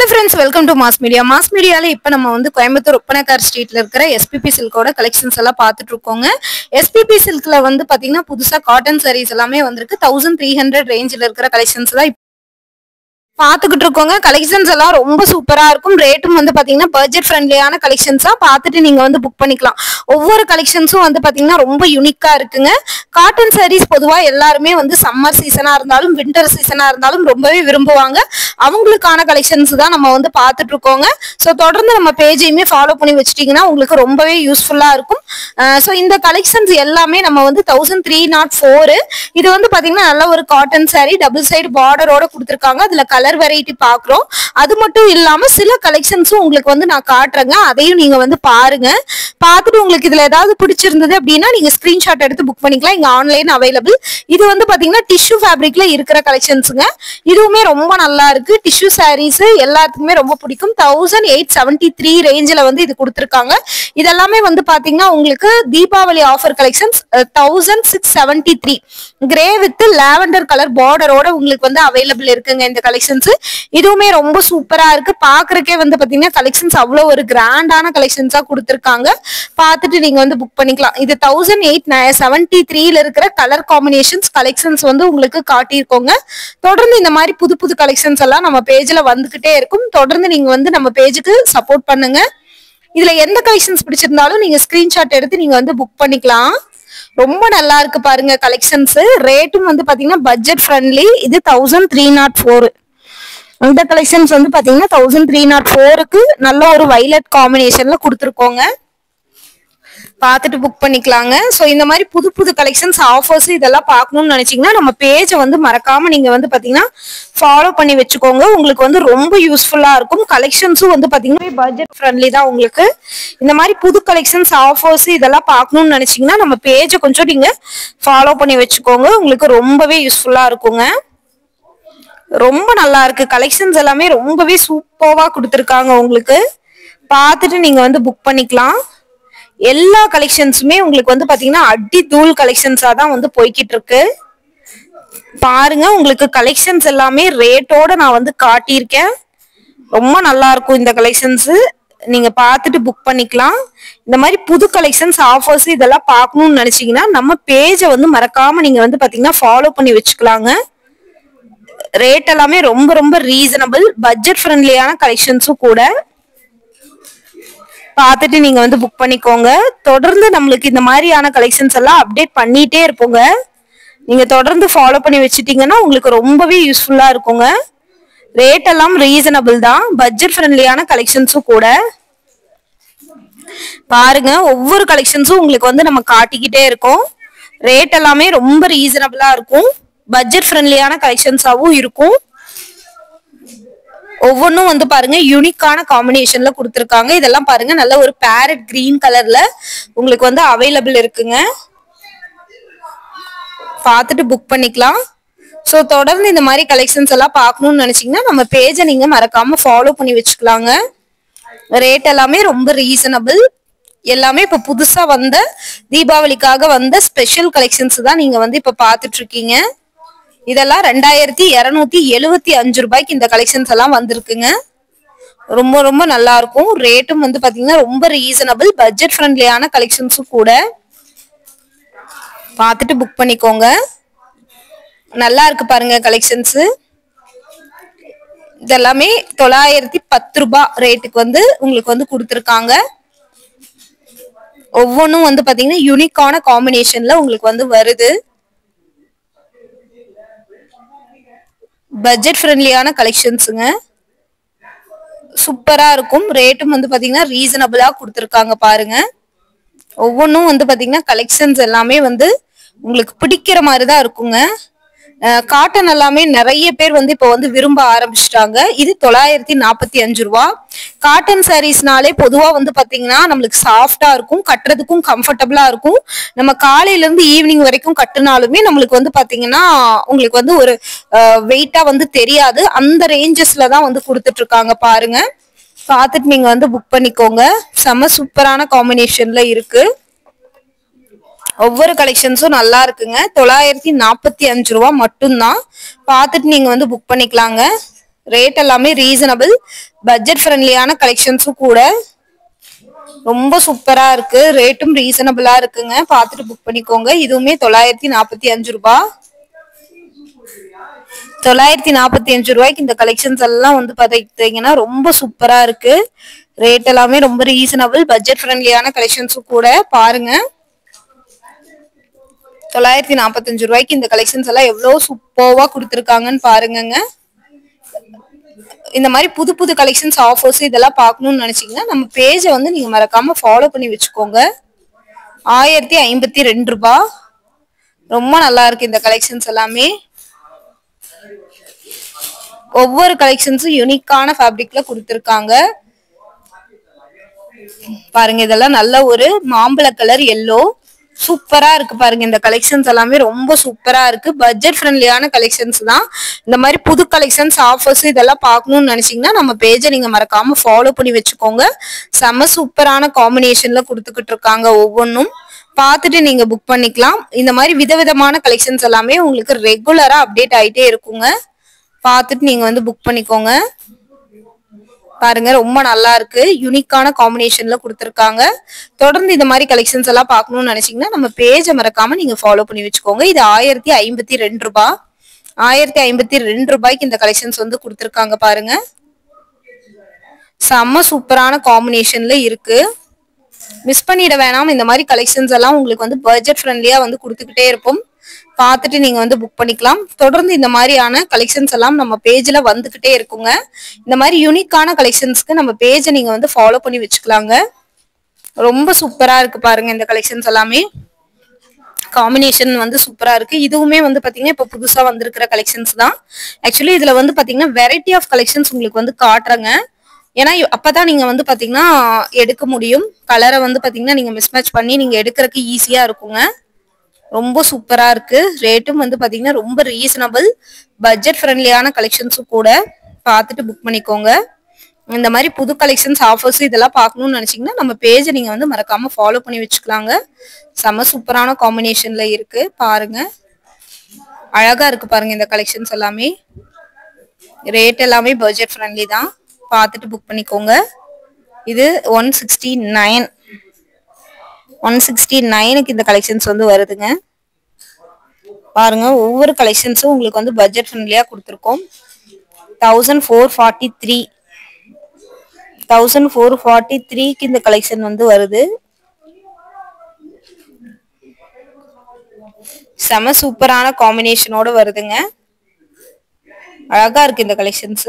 Hello friends, welcome to Mass Media. Mass Media ல இப்ப நம்ம வந்து கோயம்புத்தூர் ஒப்பனக்கார் ஸ்ட்ரீட்ல இருக்கிற SPP சில்கோட கலெக்ஷன்ஸ் எல்லாம் பார்த்துட்டு இருக்கோங்க. SPP சில்க்ல வந்து பாத்தீங்கன்னா புதுசா காட்டன் sarees எல்லாமே வந்திருக்கு. 1300 ரேஞ்சில இருக்கிற கலெக்ஷன்ஸ் தான் பாத்துக்கிட்டு இருக்கோங்க. கலெக்ஷன்ஸ் எல்லாம் ரொம்ப சூப்பரா இருக்கும். ரேட்டும் வந்து பாத்தீங்கன்னா பட்ஜெட் ஃப்ரெண்ட்லியான கலெக்ஷன்ஸா பார்த்துட்டு நீங்க வந்து புக் பண்ணிக்கலாம். ஒவ்வொரு கலெக்ஷன்ஸும் வந்து பாத்தீங்கன்னா ரொம்ப யூனிக்கா இருக்குங்க. காட்டன் சாரீஸ் பொதுவா எல்லாருமே வந்து சம்மர் சீசனா இருந்தாலும் வின்டர் சீசனா இருந்தாலும் ரொம்பவே விரும்புவாங்க. அவங்களுக்கான கலெக்ஷன்ஸ் தான் நம்ம வந்து பார்த்துட்டு இருக்கோங்க. ஸோ தொடர்ந்து நம்ம பேஜையுமே ஃபாலோ பண்ணி வச்சுட்டீங்கன்னா உங்களுக்கு ரொம்பவே யூஸ்ஃபுல்லா இருக்கும். ஸோ இந்த கலெக்ஷன்ஸ் எல்லாமே நம்ம வந்து 1304 இது வந்து பாத்தீங்கன்னா நல்ல ஒரு காட்டன் சாரீ டபுள் சைடு பார்டரோட கொடுத்துருக்காங்க. அதுல கலர் வெரைட்டி பாக்குறோம். அது மட்டும் இல்லாம சில கலெக்ஷன்ஸும் உங்களுக்கு வந்து நான் காட்டுறேங்க. அதையும் நீங்க வந்து பாருங்க. பார்த்துட்டு உங்களுக்கு இதுல ஏதாவது பிடிச்சிருந்தது அப்படின்னா நீங்க ஸ்கிரீன்ஷாட் எடுத்து புக் பண்ணிக்கலாம். இங்க ஆன்லைன் அவைலபிள். இது வந்து பாத்தீங்கன்னா டிஷ்யூ ஃபேப்ரிக்ல இருக்கிற கலெக்ஷன்ஸுங்க. இதுவுமே ரொம்ப நல்லா இருக்கு. டிஷ்யூ சாரீஸ் எல்லாத்துக்குமே ரொம்ப பிடிக்கும். 1873 ரேஞ்சில வந்து இது கொடுத்துருக்காங்க. இதெல்லாமே வந்து பாத்தீங்கன்னா உங்களுக்கு Deepavali offer collections 1673 grey with lavender colour பார்டரோட உங்களுக்கு வந்து அவைலபிள் இருக்குங்க இந்த கலெக்ஷன்ஸ். இதுவுமே ரொம்ப சூப்பரா இருக்கு. பாக்குறதுக்கே வந்து பாத்தீங்கன்னா கலெக்ஷன்ஸ் அவ்வளவு ஒரு கிராண்டான கலெக்ஷன்ஸா கொடுத்துருக்காங்க. பார்த்துட்டு நீங்க வந்து புக் பண்ணிக்கலாம். இது 1873ல இருக்கிற கலர் காம்பினேஷன்ஸ் கலெக்ஷன்ஸ் வந்து உங்களுக்கு காட்டியிருக்கோங்க. தொடர்ந்து இந்த மாதிரி புது புது கலெக்ஷன்ஸ் எல்லாம் நம்ம பேஜ்ல வந்துகிட்டே இருக்கும். தொடர்ந்து நீங்க வந்து நம்ம பேஜுக்கு சப்போர்ட் பண்ணுங்க. இதுல எந்த கலெக்ஷன்ஸ் பிடிச்சிருந்தாலும் நீங்க ஸ்கிரீன்ஷாட் எடுத்து நீங்க வந்து புக் பண்ணிக்கலாம். ரொம்ப நல்லா இருக்கு பாருங்க கலெக்ஷன்ஸ். ரேட்டும் வந்து பாத்தீங்கன்னா பட்ஜெட் ஃப்ரெண்ட்லி. இது 1304. இந்த கலெக்ஷன்ஸ் வந்து பாத்தீங்கன்னா 1304க்கு நல்ல ஒரு வைலட் காம்பினேஷன்ல கொடுத்துருக்கோங்க. பார்த்துட்டு புக் பண்ணிக்கலாங்க. ஸோ இந்த மாதிரி புது புது கலெக்ஷன்ஸ் ஆஃபர்ஸ் இதெல்லாம் பார்க்கணும்னு நினைச்சீங்கன்னா நம்ம பேஜை வந்து மறக்காம நீங்க வந்து பாத்தீங்கன்னா ஃபாலோ பண்ணி வச்சுக்கோங்க. உங்களுக்கு வந்து ரொம்ப யூஸ்ஃபுல்லா இருக்கும். கலெக்ஷன்ஸும் வந்து பாத்தீங்கன்னா பட்ஜெட் ஃப்ரெண்ட்லி தான். உங்களுக்கு இந்த மாதிரி புது கலெக்ஷன்ஸ் ஆஃபர்ஸ் இதெல்லாம் பார்க்கணும்னு நினைச்சீங்கன்னா நம்ம பேஜை கொஞ்சம் நீங்க ஃபாலோ பண்ணி வச்சுக்கோங்க. உங்களுக்கு ரொம்பவே யூஸ்ஃபுல்லா இருக்குங்க. ரொம்ப நல்லா இருக்கு. கலெக்ஷன்ஸ் எல்லாமே ரொம்பவே சூப்பர்வா கொடுத்துருக்காங்க. உங்களுக்கு பார்த்துட்டு நீங்க வந்து புக் பண்ணிக்கலாம். எல்லா கலெக்ஷன்ஸுமே உங்களுக்கு வந்து பாத்தீங்கன்னா அடி தூள் கலெக்ஷன்ஸா தான் வந்து போய்கிட்டு இருக்கு. பாருங்க உங்களுக்கு கலெக்ஷன்ஸ் எல்லாமே ரேட்டோட நான் வந்து காட்டியிருக்கேன். ரொம்ப நல்லா இருக்கும் இந்த கலெக்ஷன்ஸ். நீங்க பார்த்துட்டு புக் பண்ணிக்கலாம். இந்த மாதிரி புது கலெக்ஷன்ஸ் ஆஃபர்ஸ் இதெல்லாம் பார்க்கணும்னு நினைச்சீங்கன்னா நம்ம பேஜை வந்து மறக்காம நீங்க வந்து பாத்தீங்கன்னா ஃபாலோ பண்ணி வச்சுக்கலாங்க. ரேட் எல்லாமே ரொம்ப ரொம்ப ரீசனபிள் பட்ஜெட் ஃப்ரெண்ட்லியான கலெக்ஷன்ஸும் கூட. பார்த்துட்டு நீங்க வந்து புக் பண்ணிக்கோங்க. தொடர்ந்து நம்மளுக்கு இந்த மாதிரியான கலெக்ஷன்ஸ் எல்லாம் அப்டேட் பண்ணிட்டே இருப்போங்க. நீங்க தொடர்ந்து ஃபாலோ பண்ணி வச்சுட்டீங்கன்னா உங்களுக்கு ரொம்பவே யூஸ்ஃபுல்லா இருக்குங்க. ரேட் எல்லாம் ரீசனபிள் தான். பட்ஜெட் ஃப்ரெண்ட்லியான கலெக்ஷன்ஸும் கூட. பாருங்க ஒவ்வொரு கலெக்ஷன்ஸும் உங்களுக்கு வந்து நம்ம காட்டிக்கிட்டே இருக்கோம். ரேட் எல்லாமே ரொம்ப ரீசனபிளா இருக்கும். பட்ஜெட் ஃப்ரெண்ட்லியான கலெக்ஷன்ஸாவும் இருக்கும். ஒவ்வொன்றும் வந்து பாருங்க யூனிக்கான காம்பினேஷன்ல கொடுத்துருக்காங்க. இதெல்லாம் பாருங்க நல்ல ஒரு பேரட் கிரீன் கலர்ல உங்களுக்கு வந்து அவைலபிள் இருக்குங்க. பார்த்துட்டு புக் பண்ணிக்கலாம். ஸோ தொடர்ந்து இந்த மாதிரி கலெக்ஷன்ஸ் எல்லாம் பார்க்கணும்னு நினைச்சீங்கன்னா நம்ம பேஜை நீங்க மறக்காம ஃபாலோ பண்ணி வச்சுக்கலாங்க. ரேட் எல்லாமே ரொம்ப ரீசனபிள். எல்லாமே இப்ப புதுசா வந்த தீபாவளிக்காக வந்த ஸ்பெஷல் கலெக்ஷன்ஸ் தான் நீங்க வந்து இப்ப பார்த்துட்டு இருக்கீங்க. இதெல்லாம் 2275 ரூபாய்க்கு இந்த கலெக்ஷன்ஸ் எல்லாம் வந்திருக்குங்க. ரொம்ப ரொம்ப நல்லா இருக்கும். ரேட்டும் வந்து பாத்தீங்கன்னா ரொம்ப ரீசனபிள் பட்ஜெட் ஃப்ரெண்ட்லியான கலெக்ஷன்ஸும் கூட. பார்த்துட்டு புக் பண்ணிக்கோங்க. நல்லா இருக்கு பாருங்க கலெக்ஷன்ஸ். இதெல்லாமே 910 ரூபாய் ரேட்டுக்கு வந்து உங்களுக்கு வந்து கொடுத்துருக்காங்க. ஒவ்வொன்றும் வந்து பாத்தீங்கன்னா யூனிக்கான காம்பினேஷன்ல உங்களுக்கு வந்து வருது. பட்ஜெட் ஃப்ரெண்ட்லியான கலெக்ஷன்ஸுங்க. சூப்பரா இருக்கும். ரேட்டும் வந்து பாத்தீங்கன்னா ரீசனபிளா கொடுத்துருக்காங்க பாருங்க. ஒவ்வொன்றும் வந்து பாத்தீங்கன்னா கலெக்ஷன்ஸ் எல்லாமே வந்து உங்களுக்கு பிடிக்கிற மாதிரிதான் இருக்குங்க. காட்டன் எல்லாமே நிறைய பேர் வந்து இப்போ வந்து விரும்ப ஆரம்பிச்சிட்டாங்க. இது 945 ரூபா. காட்டன் சாரீஸ்னாலே பொதுவா வந்து பாத்தீங்கன்னா நம்மளுக்கு சாஃப்டா இருக்கும். கட்டுறதுக்கும் கம்ஃபர்டபுளா இருக்கும். நம்ம காலையில இருந்து ஈவினிங் வரைக்கும் கட்டுனாலுமே நம்மளுக்கு வந்து பாத்தீங்கன்னா உங்களுக்கு வந்து ஒரு வெயிட்டா வந்து தெரியாது. அந்த ரேஞ்சஸ்ல தான் வந்து கொடுத்துட்டு இருக்காங்க பாருங்க. பார்த்துட்டு நீங்க வந்து புக் பண்ணிக்கோங்க. செம சூப்பரான காம்பினேஷன்ல இருக்கு. ஒவ்வொரு கலெக்ஷன்ஸும் நல்லா இருக்குங்க. 945 ரூபா மட்டும்தான். பார்த்துட்டு நீங்க வந்து புக் பண்ணிக்கலாங்க. ரேட் எல்லாமே ரீசனபிள், பட்ஜெட் ஃப்ரெண்ட்லியான கலெக்ஷன்ஸும் கூட. ரொம்ப சூப்பரா இருக்கு, ரேட்டும் ரீசனபிளா இருக்குங்க. பார்த்துட்டு புக் பண்ணிக்கோங்க. இதுவுமே 945 ரூபாய். 945 ரூபாய்க்கு இந்த கலெக்ஷன்ஸ் எல்லாம் வந்து பார்த்தீங்கன்னா ரொம்ப சூப்பரா இருக்கு. ரேட் எல்லாமே ரொம்ப ரீசனபிள், பட்ஜெட் ஃப்ரெண்ட்லியான கலெக்ஷன்ஸும் கூட. பாருங்க 945 ரூபாய்க்கு இந்த கலெக்ஷன்ஸ் எல்லாம் எவ்வளவு சூப்பர்வா கொடுத்துருக்காங்கன்னு பாருங்கங்க. இந்த மாதிரி புது புது கலெக்ஷன்ஸ் ஆஃபர்ஸ் இதெல்லாம் பார்க்கணும்னு நினைச்சீங்கன்னா நம்ம பேஜை வந்து நீங்க மறக்காம ஃபாலோ பண்ணி வச்சுக்கோங்க. 1052 ரூபாய். ரொம்ப நல்லா இருக்கு இந்த கலெக்ஷன்ஸ் எல்லாமே. ஒவ்வொரு கலெக்ஷன்ஸும் யூனிக்கான ஃபேப்ரிக்ல கொடுத்துருக்காங்க. பாருங்க இதெல்லாம் நல்ல ஒரு மாம்பழ கலர் எல்லோ, சூப்பரா இருக்கு பாருங்க. இந்த கலெக்ஷன்ஸ் எல்லாமே ரொம்ப சூப்பரா இருக்கு, பட்ஜெட் ஃப்ரெண்ட்லியான கலெக்ஷன்ஸ் தான். இந்த மாதிரி புது கலெக்ஷன்ஸ் ஆஃபர்ஸ் இதெல்லாம் பார்க்கணும்னு நினைச்சீங்கன்னா நம்ம பேஜை நீங்க மறக்காம ஃபாலோ பண்ணி வச்சுக்கோங்க. செம சூப்பரான காம்பினேஷன்ல கொடுத்துக்கிட்டு இருக்காங்க. ஒவ்வொன்றும் பார்த்துட்டு நீங்க புக் பண்ணிக்கலாம். இந்த மாதிரி விதவிதமான கலெக்ஷன்ஸ் எல்லாமே உங்களுக்கு ரெகுலரா அப்டேட் ஆயிட்டே இருக்குங்க. பார்த்துட்டு நீங்க வந்து புக் பண்ணிக்கோங்க. பாருங்க ரொம்ப நல்லா இருக்கு, யூனிக்கான காம்பினேஷன்ல கொடுத்துருக்காங்க. தொடர்ந்து இந்த மாதிரி கலெக்ஷன்ஸ் எல்லாம் பார்க்கணும்னு நினைச்சீங்கன்னா நம்ம பேஜை மறக்காம நீங்க ஃபாலோ பண்ணி வச்சுக்கோங்க. இது 1052 ரூபாய். 1052 ரூபாய்க்கு இந்த கலெக்ஷன்ஸ் வந்து கொடுத்துருக்காங்க. பாருங்க செம்ம சூப்பரான காம்பினேஷன்ல இருக்கு, மிஸ் பண்ணிட வேணாம். இந்த மாதிரி கலெக்ஷன்ஸ் எல்லாம் உங்களுக்கு வந்து பட்ஜெட் ஃப்ரெண்ட்லியா வந்து கொடுத்துக்கிட்டே இருப்போம். பார்த்துட்டு நீங்க வந்து புக் பண்ணிக்கலாம். தொடர்ந்து இந்த மாதிரியான கலெக்ஷன்ஸ் எல்லாம் நம்ம பேஜ்ல வந்துகிட்டே இருக்குங்க. இந்த மாதிரி யூனிக்கான கலெக்ஷன்ஸ்க்கு நம்ம பேஜை நீங்க வந்து ஃபாலோ பண்ணி வச்சுக்கலாங்க. ரொம்ப சூப்பரா இருக்கு பாருங்க. இந்த கலெக்ஷன்ஸ் எல்லாமே காம்பினேஷன் வந்து சூப்பரா இருக்கு. இதுவுமே வந்து பாத்தீங்கன்னா இப்ப புதுசா வந்திருக்கிற கலெக்ஷன்ஸ் தான். ஆக்சுவலி இதுல வந்து பாத்தீங்கன்னா வெரைட்டி ஆஃப் கலெக்ஷன்ஸ் உங்களுக்கு வந்து காட்டுறேங்க. ஏன்னா அப்பதான் நீங்க வந்து பாத்தீங்கன்னா எடுக்க முடியும். கலரை வந்து பாத்தீங்கன்னா நீங்க மிஸ்மேட்ச் பண்ணி நீங்க எடுக்கிறதுக்கு ஈஸியா இருக்குங்க. ரொம்ப சூப்பரா இருக்கு, ரேட்டும் வந்து பாத்தீங்கன்னா ரொம்ப ரீசனபிள், பட்ஜெட் ஃப்ரெண்ட்லியான கலெக்ஷன்ஸும் கூட. பார்த்துட்டு புக் பண்ணிக்கோங்க. இந்த மாதிரி புது கலெக்ஷன்ஸ் ஆஃபர்ஸ் இதெல்லாம் பார்க்கணும்னு நினைச்சீங்கன்னா நம்ம பேஜை நீங்க வந்து மறக்காம ஃபாலோ பண்ணி வச்சுக்கலாங்க. செம சூப்பரான காம்பினேஷன்ல இருக்கு பாருங்க, அழகா இருக்கு பாருங்க. இந்த கலெக்ஷன்ஸ் எல்லாமே ரேட் எல்லாமே பட்ஜெட் ஃப்ரெண்ட்லி தான். பார்த்துட்டு புக் பண்ணிக்கோங்க. இது 169. 169க்கு இந்த கலெக்ஷன்ஸ் வந்து வருதுங்க. பாருங்க ஒவ்வொரு கலெக்ஷன்ஸும் உங்களுக்கு வந்து பட்ஜெட் ஃப்ரெண்ட்லியா கொடுத்துருக்கோம். 1443. 1443க்கு இந்த கலெக்ஷன் வந்து வருது. செம சூப்பரான காம்பினேஷனோட வருதுங்க. அழகா இருக்கு இந்த கலெக்ஷன்ஸ்.